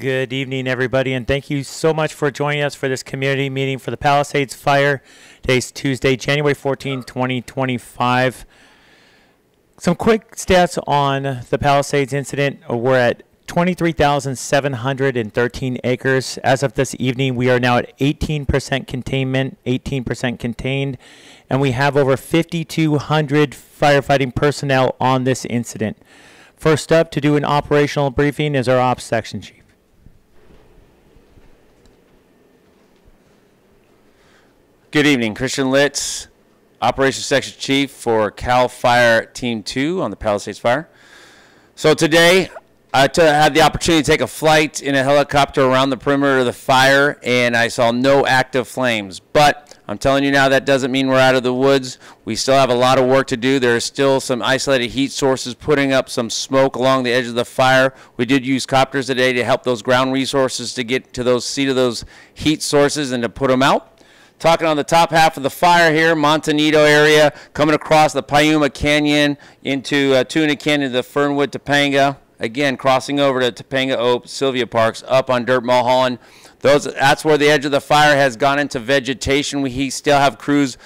Good evening, everybody, and thank you so much for joining us for this community meeting for the Palisades Fire. Today's Tuesday, January 14, 2025. Some quick stats on the Palisades incident. We're at 23,713 acres. As of this evening, we are now at 18% containment, 18% contained, and we have over 5,200 firefighting personnel on this incident. First up to do an operational briefing is our Ops Section Chief. Good evening, Christian Litz, Operations Section Chief for CAL FIRE Team 2 on the Palisades Fire. So today, I had the opportunity to take a flight in a helicopter around the perimeter of the fire, and I saw no active flames. But I'm telling you now, that doesn't mean we're out of the woods. We still have a lot of work to do. There are still some isolated heat sources putting up some smoke along the edge of the fire. We did use copters today to help those ground resources to get to those seat of those heat sources and to put them out. Talking on the top half of the fire here, Montanito area, coming across the Piuma Canyon into Tuna Canyon to the Fernwood Topanga. Again, crossing over to Topanga Oak, Sylvia Parks, up on Dirt Mulholland. That's where the edge of the fire has gone into vegetation. We still have crews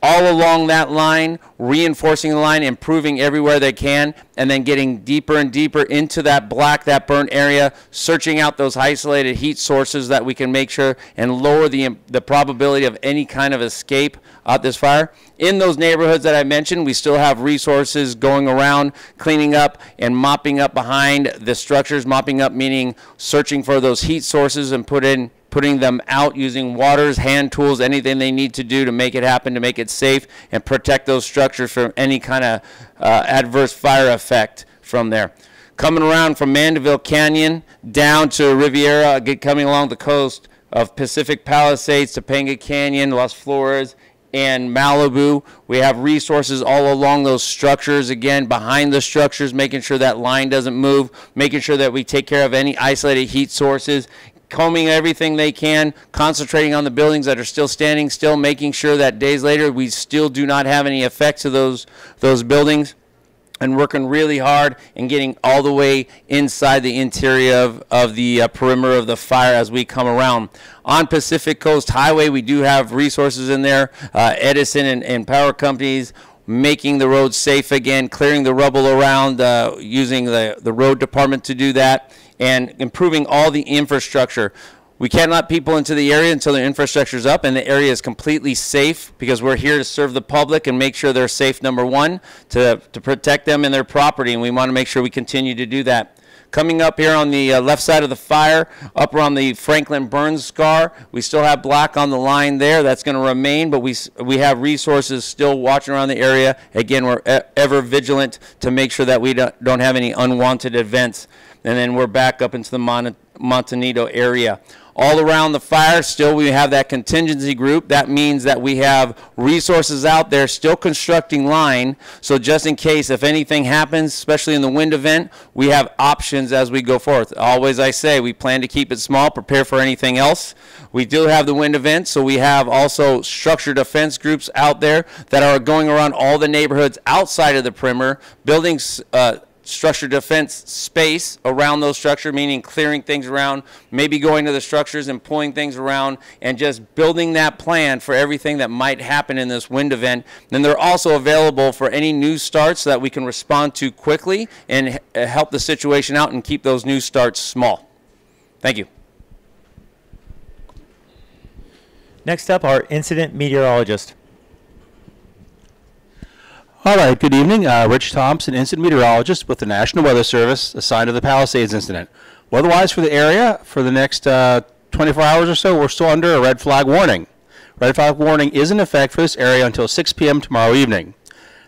all along that line, reinforcing the line, improving everywhere they can, and then getting deeper and deeper into that that burnt area, searching out those isolated heat sources that we can make sure and lower the probability of any kind of escape out this fire. In those neighborhoods that I mentioned, we still have resources going around, cleaning up and mopping up behind the structures. Mopping up meaning searching for those heat sources and putting them out using waters, hand tools, anything they need to do to make it happen, to make it safe and protect those structures from any kind of adverse fire effect from there. Coming around from Mandeville Canyon down to Riviera, coming along the coast of Pacific Palisades, Topanga Canyon, Las Flores, and Malibu. We have resources all along those structures, again, behind the structures, making sure that line doesn't move, making sure that we take care of any isolated heat sources, combing everything they can, concentrating on the buildings that are still standing still, making sure that days later we still do not have any effects to those buildings, and working really hard and getting all the way inside the interior of the perimeter of the fire as we come around. On Pacific Coast Highway, we do have resources in there, Edison and power companies, making the roads safe again, clearing the rubble around, using the road department to do that, and improving all the infrastructure. We can't let people into the area until the infrastructure is up and the area is completely safe, because we're here to serve the public and make sure they're safe, number one, to protect them and their property, and we want to make sure we continue to do that. Coming up here on the left side of the fire, up around the Franklin Burns scar, we still have black on the line there. That's going to remain, but we have resources still watching around the area. Again, we're ever vigilant to make sure that we don't have any unwanted events. And then we're back up into the Montanito area. All around the fire, still we have that contingency group. That means that we have resources out there still constructing line. So just in case if anything happens, especially in the wind event, we have options as we go forth. Always I say we plan to keep it small, prepare for anything else. We do have the wind event, so we have also structured defense groups out there that are going around all the neighborhoods outside of the perimeter, building structured defense space around those structures, meaning clearing things around, maybe going to the structures and pulling things around, and just building that plan for everything that might happen in this wind event. Then they're also available for any new starts so that we can respond to quickly and help the situation out and keep those new starts small. Thank you. Next up, our incident meteorologist. All right, good evening. Rich Thompson, incident meteorologist with the National Weather Service, assigned to the Palisades incident. Weather-wise for the area, for the next 24 hours or so, we're still under a red flag warning. Red flag warning is in effect for this area until 6 p.m. tomorrow evening.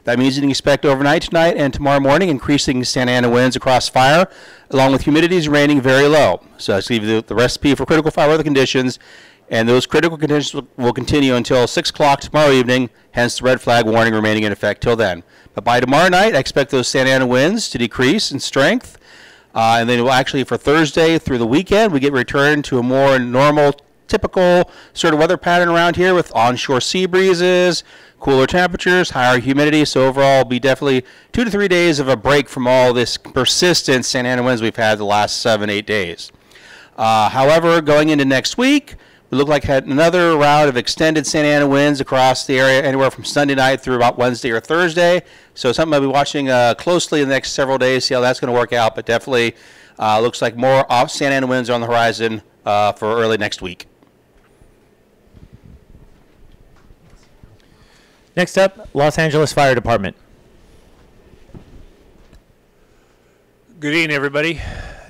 That means you can expect overnight tonight and tomorrow morning increasing Santa Ana winds across fire, along with humidities remaining very low. So that's give you the recipe for critical fire weather conditions. And those critical conditions will continue until 6 o'clock tomorrow evening, hence the red flag warning remaining in effect till then. But by tomorrow night, I expect those Santa Ana winds to decrease in strength. And then we'll actually, for Thursday through the weekend, we get returned to a more normal, typical sort of weather pattern around here with onshore sea breezes, cooler temperatures, higher humidity. So overall, it'll be definitely 2 to 3 days of a break from all this persistent Santa Ana winds we've had the last 7-8 days. However, going into next week, we look like had another round of extended Santa Ana winds across the area, anywhere from Sunday night through about Wednesday or Thursday. So something I'll be watching closely in the next several days, see how that's going to work out. But definitely looks like more off Santa Ana winds are on the horizon for early next week. Next up, Los Angeles Fire Department. Good evening, everybody.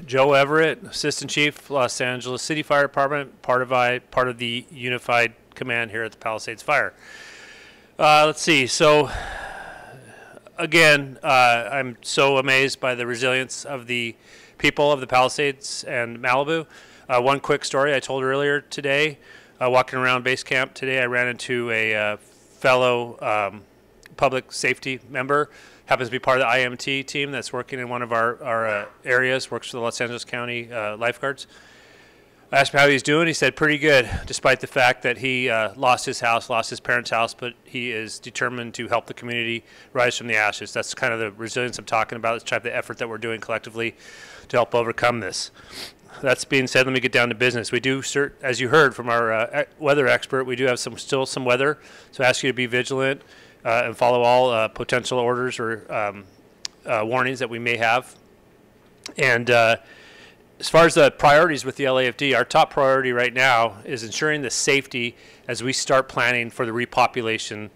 Joe Everett, Assistant Chief, Los Angeles City Fire Department, part of the Unified Command here at the Palisades Fire. Let's see. So, again, I'm so amazed by the resilience of the people of the Palisades and Malibu. One quick story I told earlier today. Walking around base camp today, I ran into a fellow public safety member. Happens to be part of the IMT team that's working in one of our areas, works for the Los Angeles County lifeguards. I asked him how he's doing. He said pretty good, despite the fact that he lost his house, lost his parents' house, but he is determined to help the community rise from the ashes. That's kind of the resilience I'm talking about. It's type of effort that we're doing collectively to help overcome this. That's being said, let me get down to business. We do, as you heard from our weather expert, we do have still some weather, so I ask you to be vigilant and follow all potential orders or warnings that we may have. And as far as the priorities with the LAFD, our top priority right now is ensuring the safety as we start planning for the repopulation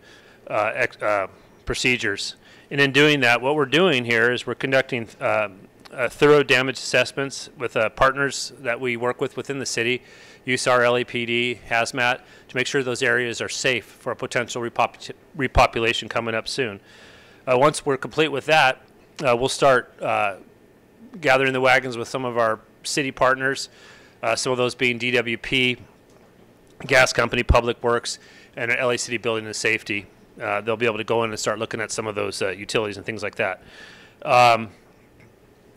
procedures. And in doing that, what we're doing here is we're conducting thorough damage assessments with partners that we work with within the city, USAR, LAPD, Hazmat, to make sure those areas are safe for a potential repopulation coming up soon. Once we're complete with that, we'll start gathering the wagons with some of our city partners, some of those being DWP, Gas Company, Public Works, and LA City Building and Safety. They'll be able to go in and start looking at some of those utilities and things like that.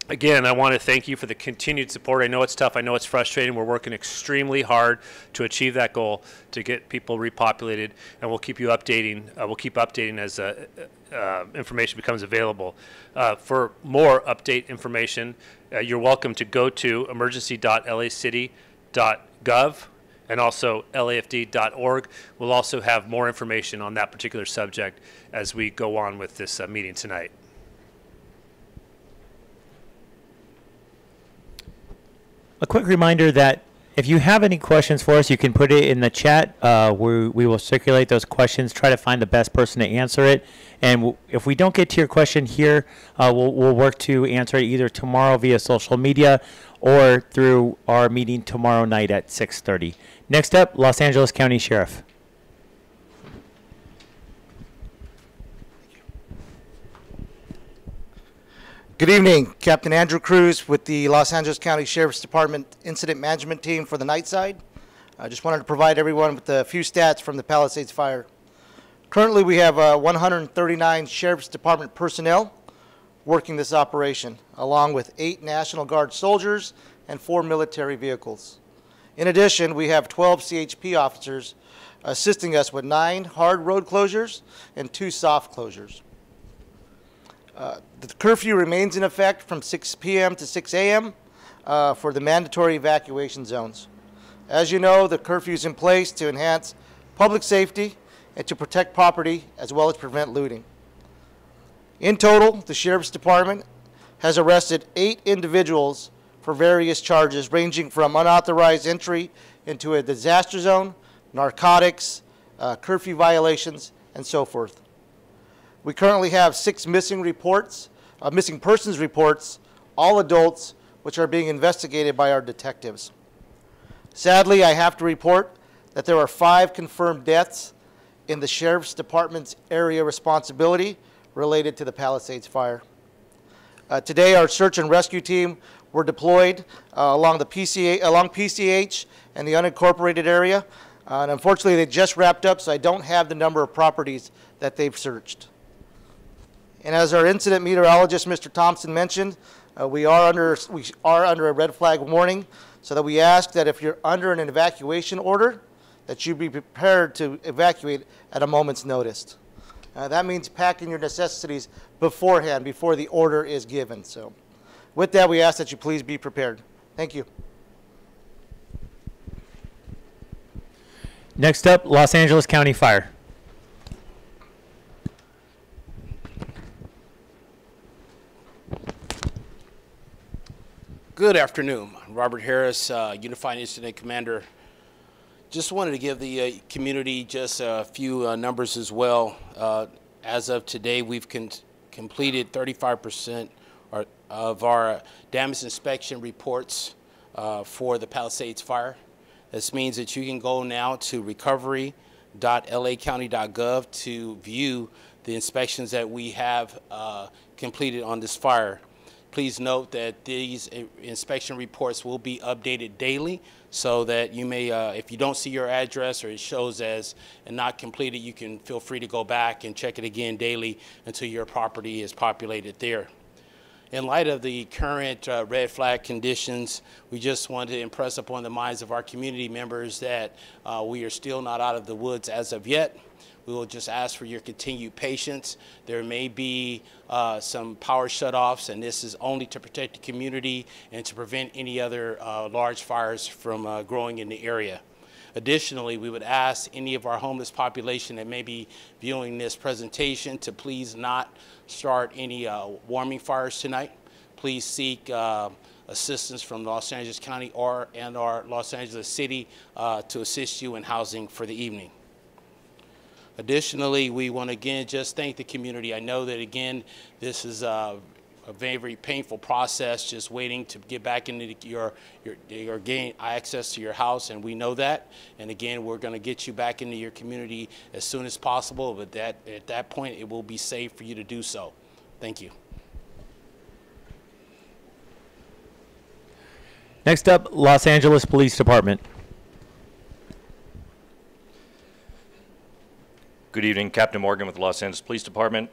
Again, I want to thank you for the continued support. I know it's tough. I know it's frustrating. We're working extremely hard to achieve that goal, to get people repopulated, and we'll keep you updating. We'll keep updating as information becomes available. For more update information, you're welcome to go to emergency.lacity.gov and also lafd.org. We'll also have more information on that particular subject as we go on with this meeting tonight. A quick reminder that if you have any questions for us, you can put it in the chat. We will circulate those questions, try to find the best person to answer it. And if we don't get to your question here, we'll work to answer it either tomorrow via social media or through our meeting tomorrow night at 6:30. Next up, Los Angeles County Sheriff. Good evening, Captain Andrew Cruz with the Los Angeles County Sheriff's Department Incident Management Team for the night side. I just wanted to provide everyone with a few stats from the Palisades Fire. Currently, we have 139 Sheriff's Department personnel working this operation, along with 8 National Guard soldiers and 4 military vehicles. In addition, we have 12 CHP officers assisting us with 9 hard road closures and 2 soft closures. The curfew remains in effect from 6 p.m. to 6 a.m. For the mandatory evacuation zones. As you know, the curfew is in place to enhance public safety and to protect property as well as prevent looting. In total, the Sheriff's Department has arrested 8 individuals for various charges ranging from unauthorized entry into a disaster zone, narcotics, curfew violations, and so forth. We currently have 6 missing persons reports, all adults, which are being investigated by our detectives. Sadly, I have to report that there are 5 confirmed deaths in the Sheriff's Department's area responsibility related to the Palisades fire. Today, our search and rescue team were deployed along PCH and the unincorporated area. And unfortunately, they just wrapped up, so I don't have the number of properties that they've searched. And as our incident meteorologist, Mr. Thompson, mentioned, we are under a red flag warning, so that we ask that if you're under an evacuation order, that you be prepared to evacuate at a moment's notice. That means packing your necessities beforehand, before the order is given. So with that, we ask that you please be prepared. Thank you. Next up, Los Angeles County Fire. Good afternoon. Robert Harris, Unified Incident Commander. Just wanted to give the community just a few numbers as well. As of today, we've completed 35% of our damage inspection reports for the Palisades fire. This means that you can go now to recovery.lacounty.gov to view the inspections that we have completed on this fire. Please note that these inspection reports will be updated daily so that you may, if you don't see your address or it shows as not completed, you can feel free to go back and check it again daily until your property is populated there. In light of the current red flag conditions, we just wanted to impress upon the minds of our community members that we are still not out of the woods as of yet. We will just ask for your continued patience. There may be some power shutoffs, and this is only to protect the community and to prevent any other large fires from growing in the area. Additionally, we would ask any of our homeless population that may be viewing this presentation to please not start any warming fires tonight. Please seek assistance from Los Angeles County and our Los Angeles City to assist you in housing for the evening. Additionally, we want to again just thank the community. I know that again, this is a very, very painful process, just waiting to get back into your gain access to your house, and we know that. And again, we're going to get you back into your community as soon as possible, but at that point, it will be safe for you to do so. Thank you. Next up, Los Angeles Police Department. Good evening, Captain Morgan with the Los Angeles Police Department.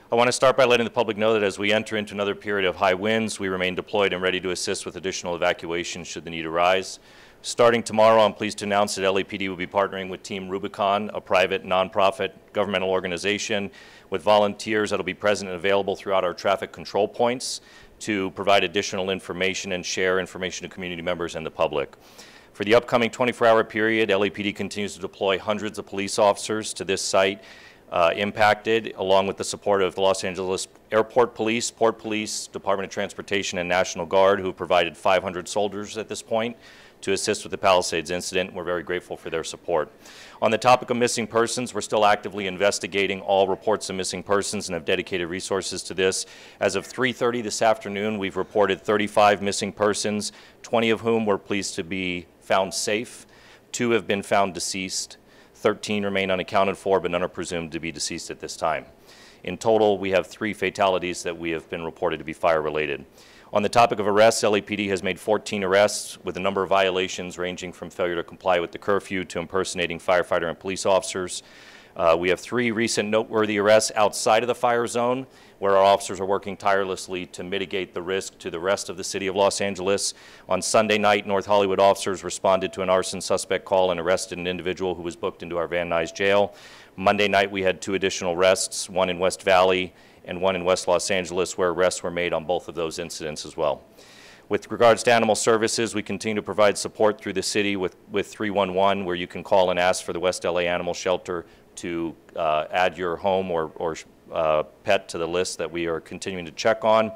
I want to start by letting the public know that as we enter into another period of high winds, we remain deployed and ready to assist with additional evacuations should the need arise. Starting tomorrow, I'm pleased to announce that LAPD will be partnering with Team Rubicon, a private, nonprofit governmental organization with volunteers that will be present and available throughout our traffic control points to provide additional information and share information to community members and the public. For the upcoming 24-hour period, LAPD continues to deploy hundreds of police officers to this site impacted, along with the support of the Los Angeles Airport Police, Port Police, Department of Transportation, and National Guard, who provided 500 soldiers at this point to assist with the Palisades incident. We're very grateful for their support. On the topic of missing persons, we're still actively investigating all reports of missing persons and have dedicated resources to this. As of 3:30 this afternoon, we've reported 35 missing persons, 20 of whom we're pleased to be found safe. 2 have been found deceased. 13 remain unaccounted for, but none are presumed to be deceased at this time. In total, we have 3 fatalities that we have been reported to be fire-related. On the topic of arrests, LAPD has made 14 arrests with a number of violations ranging from failure to comply with the curfew to impersonating firefighter and police officers. We have 3 recent noteworthy arrests outside of the fire zone where our officers are working tirelessly to mitigate the risk to the rest of the city of Los Angeles. On Sunday night, North Hollywood officers responded to an arson suspect call and arrested an individual who was booked into our Van Nuys jail. Monday night, we had 2 additional arrests, one in West Valley and one in West Los Angeles, where arrests were made on both of those incidents as well. With regards to animal services, we continue to provide support through the city with 311, where you can call and ask for the West LA Animal Shelter to add your home or pet to the list that we are continuing to check on.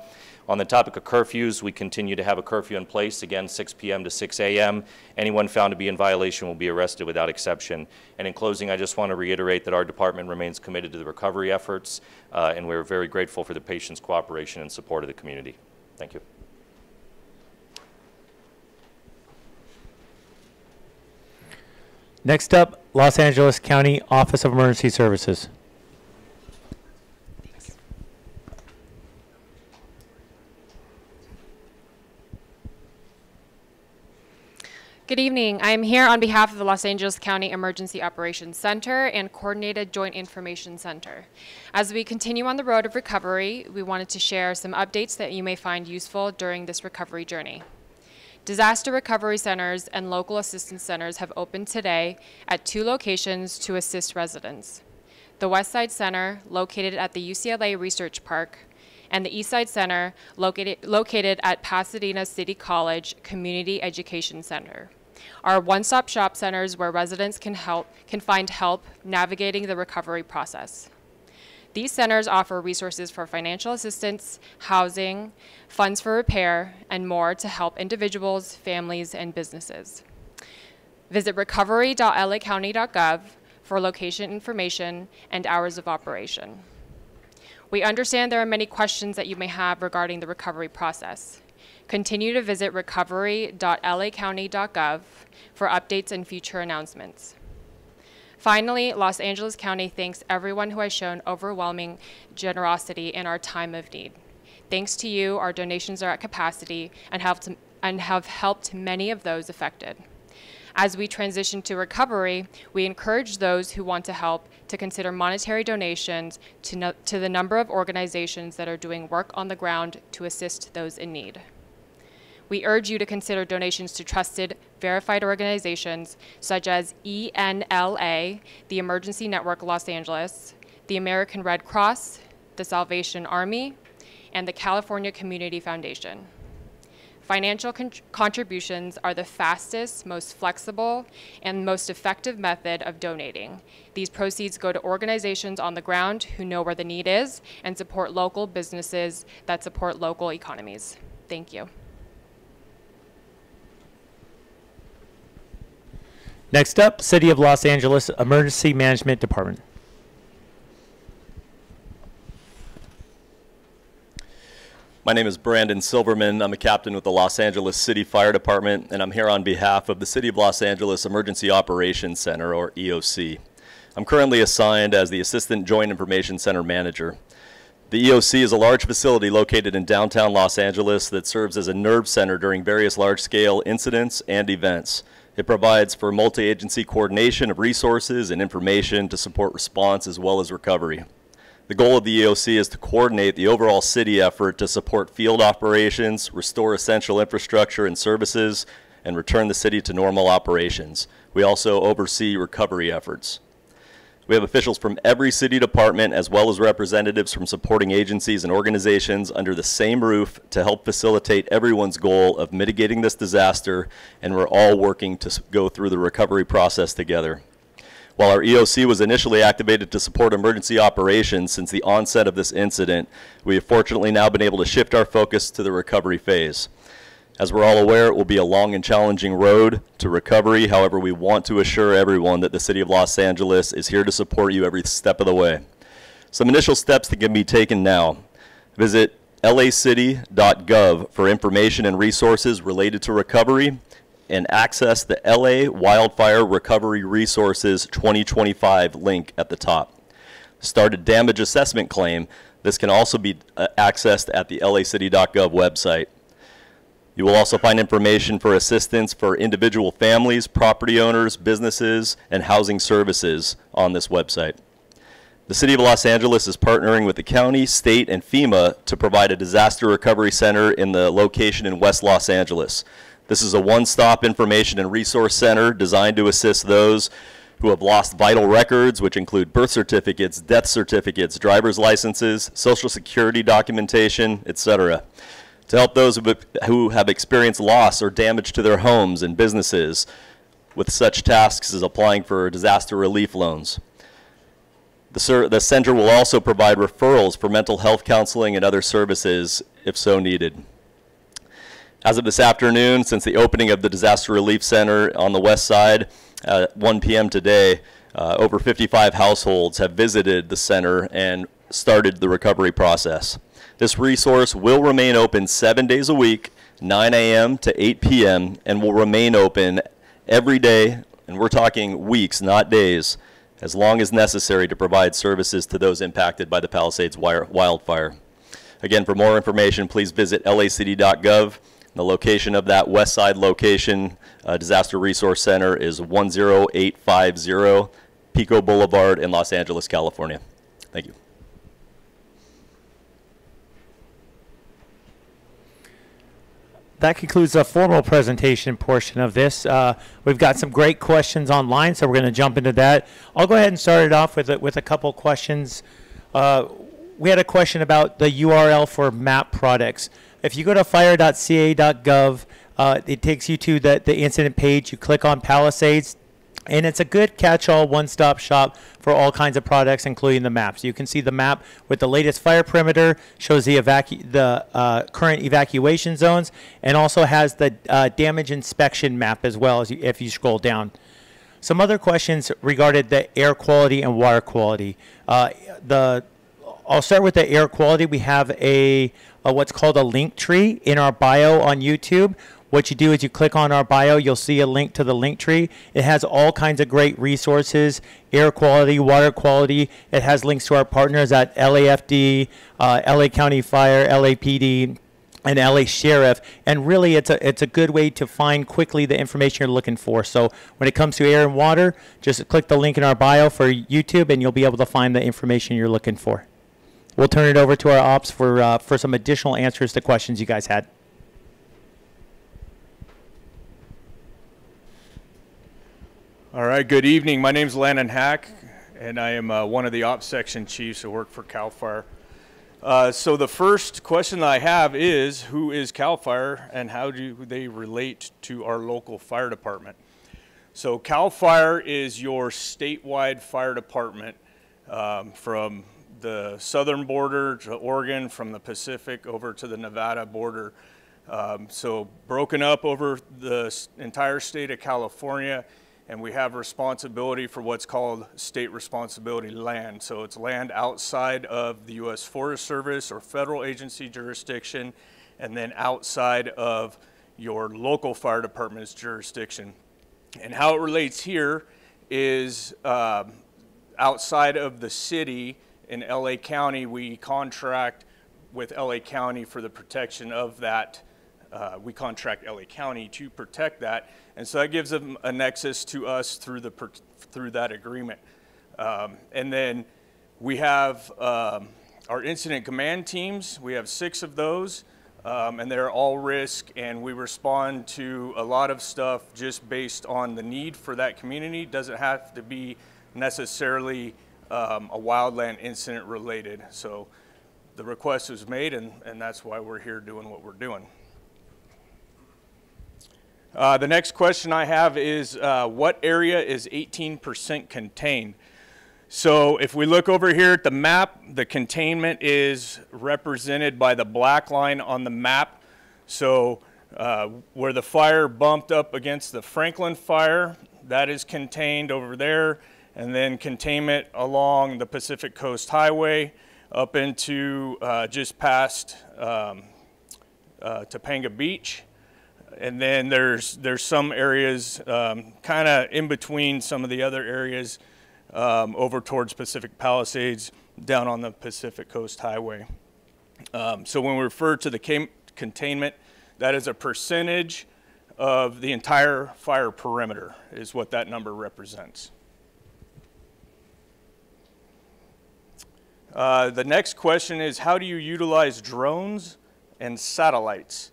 On the topic of curfews, we continue to have a curfew in place, again 6 p.m. to 6 a.m. Anyone found to be in violation will be arrested without exception. And in closing, I just want to reiterate that our department remains committed to the recovery efforts, and we're very grateful for the patient's cooperation and support of the community. Thank you. Next up, Los Angeles County Office of Emergency Services. Good evening. I am here on behalf of the Los Angeles County Emergency Operations Center and Coordinated Joint Information Center. As we continue on the road of recovery, we wanted to share some updates that you may find useful during this recovery journey. Disaster recovery centers and local assistance centers have opened today at 2 locations to assist residents. The West Side Center, located at the UCLA Research Park, and the East Side Center, located at Pasadena City College Community Education Center. are one-stop shop centers where residents can find help navigating the recovery process. These centers offer resources for financial assistance, housing, funds for repair, and more to help individuals, families, and businesses. Visit recovery.lacounty.gov for location information and hours of operation. We understand there are many questions that you may have regarding the recovery process. Continue to visit recovery.lacounty.gov for updates and future announcements. Finally, Los Angeles County thanks everyone who has shown overwhelming generosity in our time of need. Thanks to you, our donations are at capacity and have helped many of those affected. As we transition to recovery, we encourage those who want to help to consider monetary donations to the number of organizations that are doing work on the ground to assist those in need. We urge you to consider donations to trusted, verified organizations such as ENLA, the Emergency Network Los Angeles, the American Red Cross, the Salvation Army, and the California Community Foundation. Financial contributions are the fastest, most flexible, and most effective method of donating. These proceeds go to organizations on the ground who know where the need is and support local businesses that support local economies. Thank you. Next up, City of Los Angeles Emergency Management Department. My name is Brandon Silverman. I'm a captain with the Los Angeles City Fire Department, and I'm here on behalf of the City of Los Angeles Emergency Operations Center, or EOC. I'm currently assigned as the Assistant Joint Information Center Manager. The EOC is a large facility located in downtown Los Angeles that serves as a nerve center during various large-scale incidents and events. It provides for multi-agency coordination of resources and information to support response as well as recovery. The goal of the EOC is to coordinate the overall city effort to support field operations, restore essential infrastructure and services, and return the city to normal operations. We also oversee recovery efforts. We have officials from every city department as well as representatives from supporting agencies and organizations under the same roof to help facilitate everyone's goal of mitigating this disaster, and we're all working to go through the recovery process together. While our EOC was initially activated to support emergency operations since the onset of this incident, we have fortunately now been able to shift our focus to the recovery phase. As we're all aware, it will be a long and challenging road to recovery. However, we want to assure everyone that the City of Los Angeles is here to support you every step of the way. Some initial steps that can be taken now. Visit lacity.gov for information and resources related to recovery, and access the LA Wildfire Recovery Resources 2025 link at the top. Start a damage assessment claim. This can also be accessed at the lacity.gov website. You will also find information for assistance for individual families, property owners, businesses, and housing services on this website. The City of Los Angeles is partnering with the county, state, and FEMA to provide a disaster recovery center in the location in West Los Angeles. This is a one-stop information and resource center designed to assist those who have lost vital records, which include birth certificates, death certificates, driver's licenses, social security documentation, etc. To help those who have experienced loss or damage to their homes and businesses with such tasks as applying for disaster relief loans. The center will also provide referrals for mental health counseling and other services if so needed. As of this afternoon, since the opening of the Disaster Relief Center on the west side at 1 p.m. today, over 55 households have visited the center and started the recovery process. This resource will remain open 7 days a week, 9 a.m. to 8 p.m., and will remain open every day, and we're talking weeks, not days, as long as necessary to provide services to those impacted by the Palisades wildfire. Again, for more information, please visit lacity.gov. The location of that west side location, Disaster Resource Center, is 10850 Pico Boulevard in Los Angeles, California. Thank you. That concludes the formal presentation portion of this. We've got some great questions online, so we're going to jump into that. I'll go ahead and start it off with a couple questions. We had a question about the URL for MAP products. If you go to fire.ca.gov, It takes you to the incident page. You click on Palisades, and it's a good catch-all one-stop shop for all kinds of products, including the maps. You can see the map with the latest fire perimeter, shows the current evacuation zones, and also has the damage inspection map as well as if you scroll down. Some other questions regarding the air quality and water quality. I'll start with the air quality. We have a what's called a link tree in our bio on YouTube. What you do is you click on our bio, you'll see a link to the link tree. It has all kinds of great resources, air quality, water quality. It has links to our partners at LAFD, LA County Fire, LAPD, and LA Sheriff. And really, it's a good way to find quickly the information you're looking for. So when it comes to air and water, just click the link in our bio for YouTube, and you'll be able to find the information you're looking for. We'll turn it over to our ops for some additional answers to questions you guys had. All right, good evening. My name is Landon Hack, and I am one of the ops section chiefs who work for CAL FIRE. So the first question that I have is, who is CAL FIRE and how do they relate to our local fire department? So CAL FIRE is your statewide fire department from the southern border to Oregon, from the Pacific over to the Nevada border. So broken up over the entire state of California, and we have responsibility for what's called state responsibility land. So it's land outside of the U.S. Forest Service or federal agency jurisdiction, and then outside of your local fire department's jurisdiction. And how it relates here is outside of the city in LA County, we contract with LA County for the protection of that. We contract LA County to protect that, and so that gives them a nexus to us through that agreement. And then we have our incident command teams. We have 6 of those, and they're all risk, and we respond to a lot of stuff just based on the need for that community. It doesn't have to be necessarily a wildland incident related. So the request was made, and that's why we're here doing what we're doing. The next question I have is, what area is 18% contained? So if we look over here at the map, the containment is represented by the black line on the map. So where the fire bumped up against the Franklin fire, that is contained over there, and then containment along the Pacific Coast Highway up into just past Topanga Beach. And then there's some areas kind of in between some of the other areas over towards Pacific Palisades down on the Pacific Coast Highway. So when we refer to the containment, that is a percentage of the entire fire perimeter is what that number represents. The next question is, how do you utilize drones and satellites?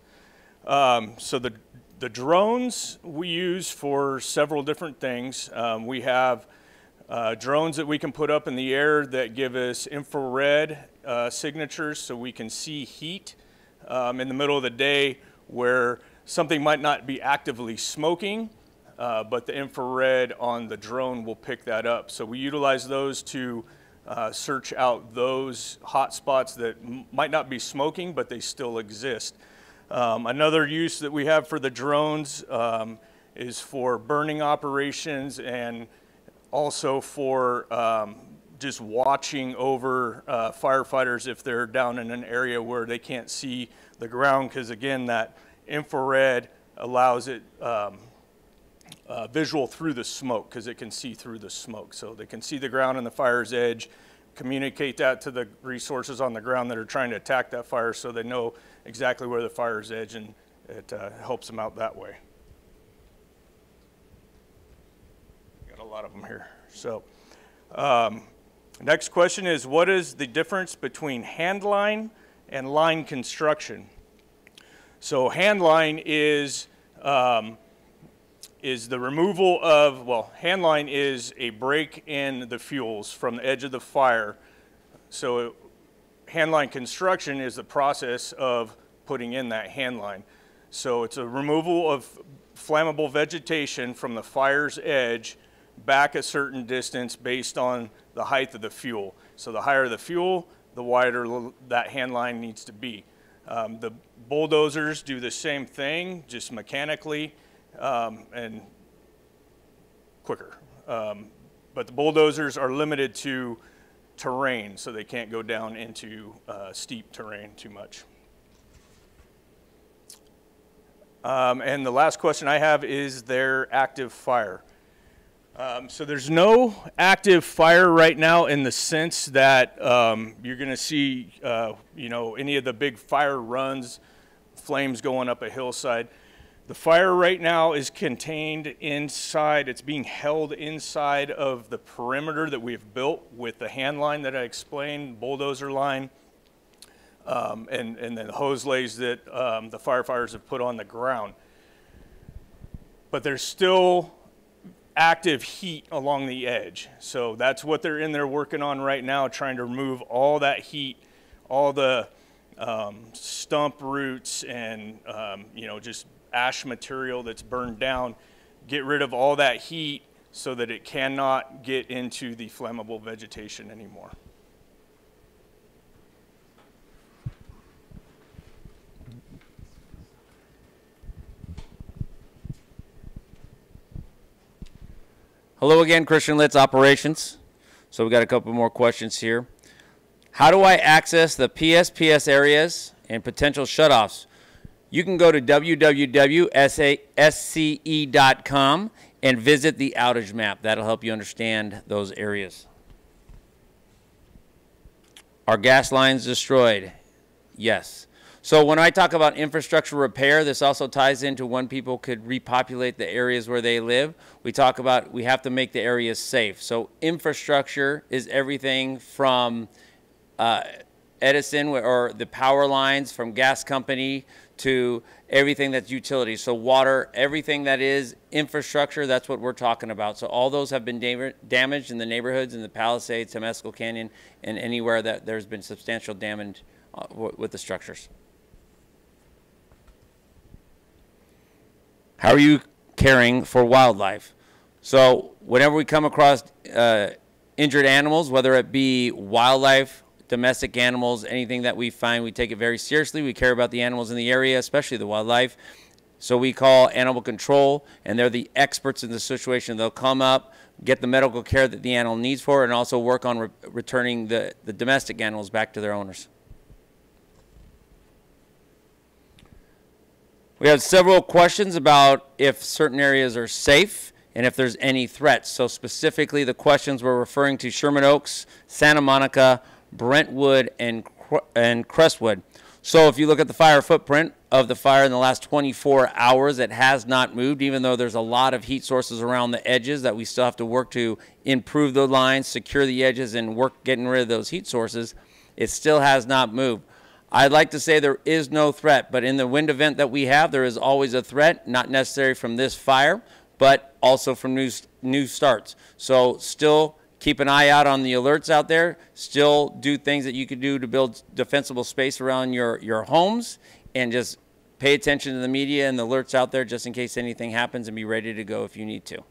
So the drones we use for several different things. We have drones that we can put up in the air that give us infrared signatures so we can see heat in the middle of the day where something might not be actively smoking, but the infrared on the drone will pick that up. So we utilize those to search out those hot spots that might not be smoking, but they still exist. Another use that we have for the drones is for burning operations, and also for just watching over firefighters if they're down in an area where they can't see the ground, because again, that infrared allows it visual through the smoke, because it can see through the smoke. So they can see the ground and the fire's edge, communicate that to the resources on the ground that are trying to attack that fire, so they know exactly where the fire's edge, and it helps them out that way. Got a lot of them here. So next question is, what is the difference between handline and line construction? So handline is the removal of, well, handline is a break in the fuels from the edge of the fire. So handline construction is the process of putting in that handline. So it's a removal of flammable vegetation from the fire's edge back a certain distance based on the height of the fuel. So the higher the fuel, the wider that hand line needs to be. The bulldozers do the same thing, just mechanically and quicker. But the bulldozers are limited to terrain, so they can't go down into steep terrain too much. And the last question I have is their active fire. So there's no active fire right now in the sense that you're going to see, you know, any of the big fire runs, flames going up a hillside. The fire right now is contained inside, it's being held inside of the perimeter that we've built with the hand line that I explained, bulldozer line, and then the hose lays that the firefighters have put on the ground. But there's still active heat along the edge. So that's what they're in there working on right now, trying to remove all that heat, all the stump roots and, you know, just ash material that's burned down, get rid of all that heat so that it cannot get into the flammable vegetation anymore. Hello again, Christian Litz Operations. So we got a couple more questions here. How do I access the PSPS areas and potential shutoffs? You can go to www.sce.com and visit the outage map. That'll help you understand those areas. Are gas lines destroyed? Yes. So when I talk about infrastructure repair, this also ties into when people could repopulate the areas where they live. We talk about we have to make the areas safe. So infrastructure is everything from Edison or the power lines from gas company to everything that's utilities. So water, everything that is infrastructure, that's what we're talking about. So all those have been damaged in the neighborhoods in the Palisades, Temescal Canyon, and anywhere that there's been substantial damage with the structures. How are you caring for wildlife? So whenever we come across injured animals, whether it be wildlife, domestic animals, anything that we find, we take it very seriously. We care about the animals in the area, especially the wildlife. So we call animal control, and they're the experts in the situation. They'll come up, get the medical care that the animal needs for, and also work on returning the domestic animals back to their owners. We have several questions about if certain areas are safe and if there's any threats. So specifically, the questions were referring to Sherman Oaks, Santa Monica, Brentwood, and Crestwood. So if you look at the fire footprint of the fire in the last 24 hours, it has not moved, even though there's a lot of heat sources around the edges that we still have to work to improve the lines, secure the edges, and work getting rid of those heat sources. It still has not moved. I'd like to say there is no threat, but in the wind event that we have, there is always a threat, not necessarily from this fire, but also from new starts. So still keep an eye out on the alerts out there. Still do things that you could do to build defensible space around your homes, and just pay attention to the media and the alerts out there just in case anything happens, and be ready to go if you need to.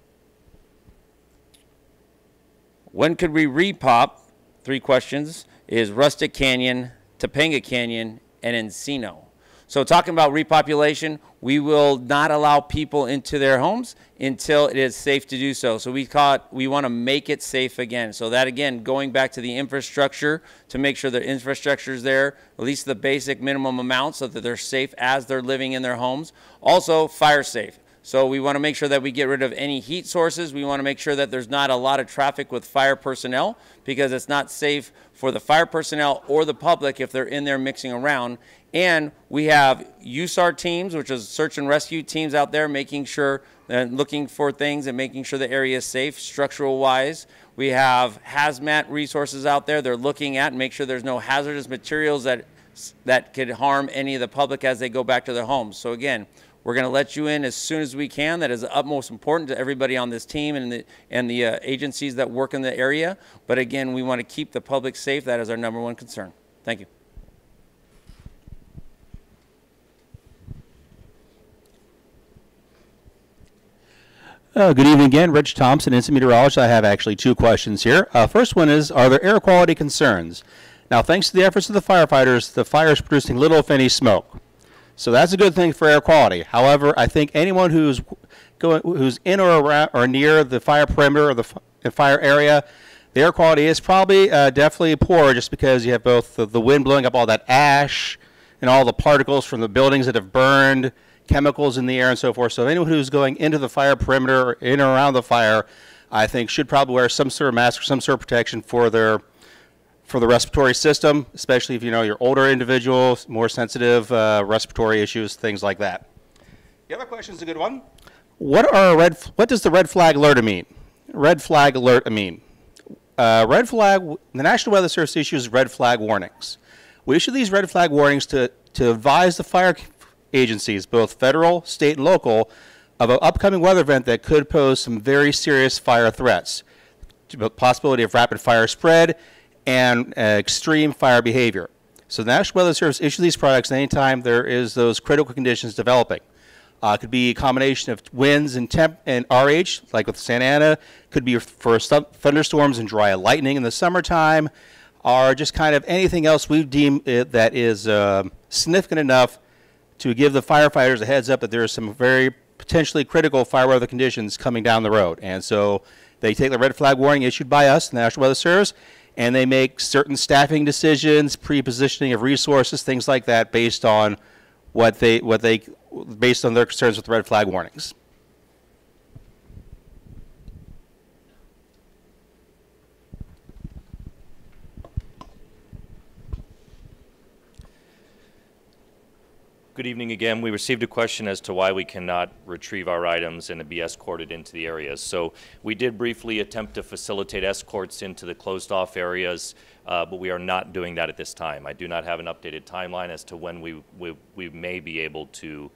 When could we repop? 3 questions is Rustic Canyon, Topanga Canyon, and Encino. So talking about repopulation, we will not allow people into their homes until it is safe to do so. So we want to make it safe again. So that, again, going back to the infrastructure, to make sure the infrastructure is there, at least the basic minimum amount, so that they're safe as they're living in their homes. Also, fire safe. So we want to make sure that we get rid of any heat sources. We want to make sure that there's not a lot of traffic with fire personnel, because it's not safe for the fire personnel or the public if they're in there mixing around. And we have USAR teams, which is search and rescue teams out there, making sure and looking for things and making sure the area is safe structural wise. We have hazmat resources out there. They're looking at and make sure there's no hazardous materials that could harm any of the public as they go back to their homes. So again, we're going to let you in as soon as we can. That is utmost important to everybody on this team and the agencies that work in the area. But again, we want to keep the public safe. That is our #1 concern. Thank you. Good evening again. Rich Thompson, instant meteorologist. I have actually two questions here. First one is, are there air quality concerns? Now, thanks to the efforts of the firefighters, the fire is producing little, if any, smoke. So that's a good thing for air quality. However, I think anyone who's in or around or near the fire perimeter or the fire area, the air quality is probably definitely poor, just because you have both the wind blowing up all that ash and all the particles from the buildings that have burned, chemicals in the air and so forth. So anyone who's going into the fire perimeter or in or around the fire, I think should probably wear some sort of mask or some sort of protection for the respiratory system, especially if you're older individuals, more sensitive respiratory issues, things like that. The other question is a good one. What does the red flag alert mean? Red flag alert mean? The National Weather Service issues red flag warnings. We issue these red flag warnings to advise the fire agencies, both federal, state, and local, of an upcoming weather event that could pose some very serious fire threats, the possibility of rapid fire spread and extreme fire behavior. So the National Weather Service issues these products anytime there is those critical conditions developing. It could be a combination of winds and temp and RH, like with Santa Ana. Could be for thunderstorms and dry lightning in the summertime, or just kind of anything else we deem that is significant enough to give the firefighters a heads up that there are some very potentially critical fire weather conditions coming down the road. And so they take the red flag warning issued by us, the National Weather Service, and they make certain staffing decisions, pre-positioning of resources, things like that, based on based on their concerns with the red flag warnings. Good evening again. We received a question as to why we cannot retrieve our items and be escorted into the areas. So we did briefly attempt to facilitate escorts into the closed-off areas, but we are not doing that at this time. I do not have an updated timeline as to when we may be able to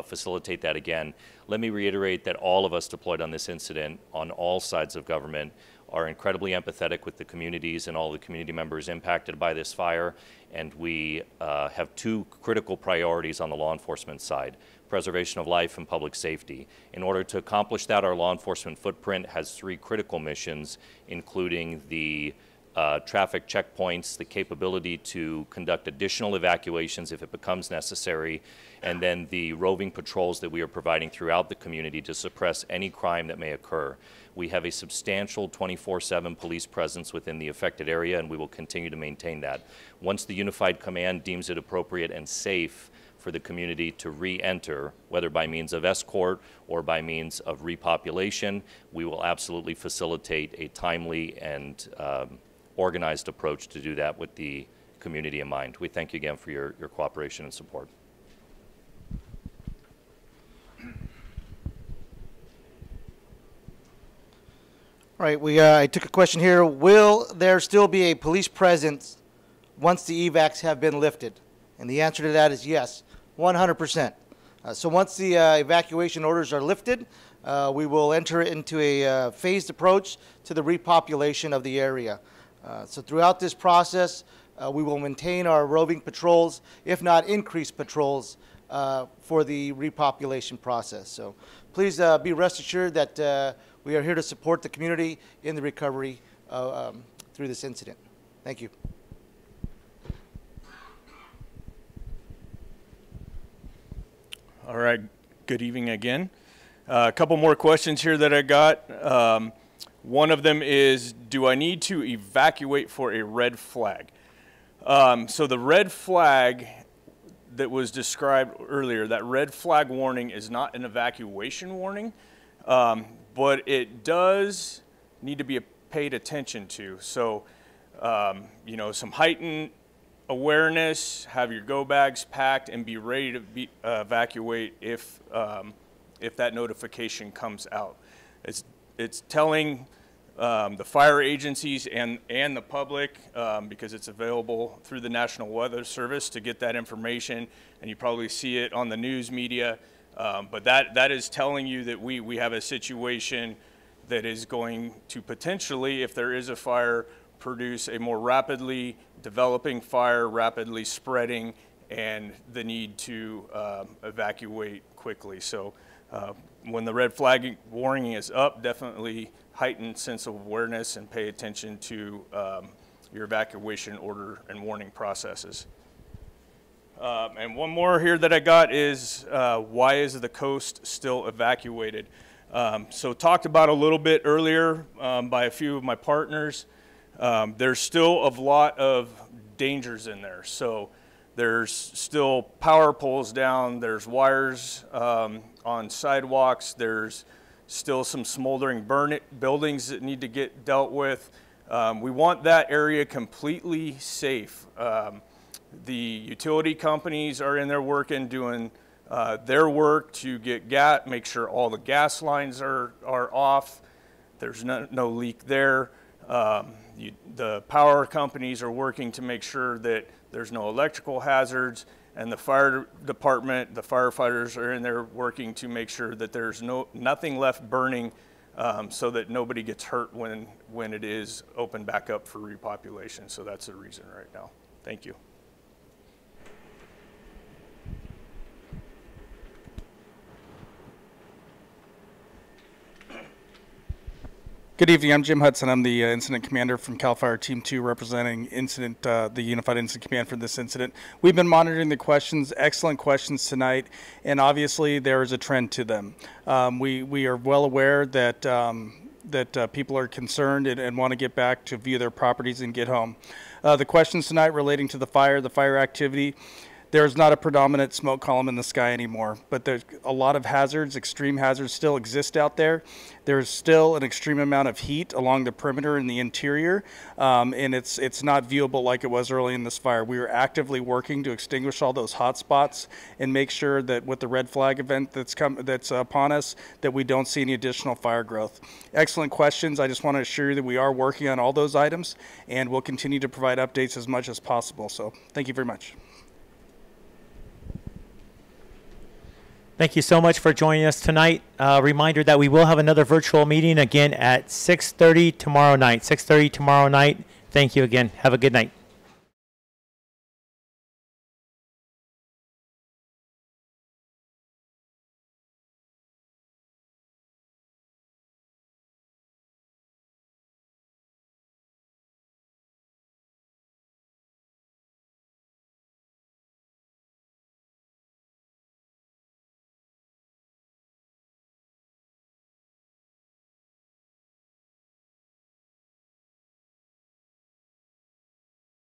facilitate that again. Let me reiterate that all of us deployed on this incident on all sides of government are incredibly empathetic with the communities and all the community members impacted by this fire, and we have two critical priorities on the law enforcement side: preservation of life and public safety. In order to accomplish that, our law enforcement footprint has three critical missions, including the traffic checkpoints, the capability to conduct additional evacuations if it becomes necessary, and then the roving patrols that we are providing throughout the community to suppress any crime that may occur. We have a substantial 24/7 police presence within the affected area, and we will continue to maintain that. Once the Unified Command deems it appropriate and safe for the community to re-enter, whether by means of escort or by means of repopulation, we will absolutely facilitate a timely and organized approach to do that with the community in mind. We thank you again for your cooperation and support. All right, I took a question here. Will there still be a police presence once the evacs have been lifted? And the answer to that is yes, 100%. So once the evacuation orders are lifted, we will enter into a phased approach to the repopulation of the area. So throughout this process, we will maintain our roving patrols, if not increase patrols, for the repopulation process. So please be rest assured that we are here to support the community in the recovery through this incident. Thank you. All right, good evening again. A couple more questions here that I got. One of them is, do I need to evacuate for a red flag? So the red flag that was described earlier, that red flag warning is not an evacuation warning, but it does need to be paid attention to. So, you know, some heightened awareness, have your go bags packed, and be ready to evacuate if that notification comes out. It's telling the fire agencies and the public, because it's available through the National Weather Service, to get that information, and you probably see it on the news media. But that is telling you that we have a situation that is going to potentially, if there is a fire, produce a more rapidly developing fire, rapidly spreading, and the need to evacuate quickly. So when the red flag warning is up, definitely heightened sense of awareness and pay attention to your evacuation order and warning processes. And one more here that I got is why is the coast still evacuated? So talked about a little bit earlier by a few of my partners. There's still a lot of dangers in there. So there's still power poles down, there's wires on sidewalks, there's still some smoldering buildings that need to get dealt with. We want that area completely safe. The utility companies are in there working, doing their work to get gas, make sure all the gas lines are off. There's no leak there. The power companies are working to make sure that there's no electrical hazards, and the fire department, the firefighters are in there working to make sure that there's nothing left burning, so that nobody gets hurt when it is opened back up for repopulation. So that's the reason right now. Thank you. Good evening. I'm Jim Hudson. I'm the incident commander from CAL FIRE Team 2, representing the Unified Incident Command for this incident. We've been monitoring the questions, excellent questions tonight, and obviously there is a trend to them. We are well aware that people are concerned and want to get back to view their properties and get home. The questions tonight relating to the fire activity. There's not a predominant smoke column in the sky anymore, but there's a lot of hazards, extreme hazards still exist out there. There's still an extreme amount of heat along the perimeter in the interior, and it's not viewable like it was early in this fire. We are actively working to extinguish all those hot spots and make sure that with the red flag event that's upon us, that we don't see any additional fire growth. Excellent questions. I just want to assure you that we are working on all those items, and we'll continue to provide updates as much as possible. So thank you very much. Thank you so much for joining us tonight. Reminder that we will have another virtual meeting again at 6:30 tomorrow night. 6:30 tomorrow night. Thank you again. Have a good night.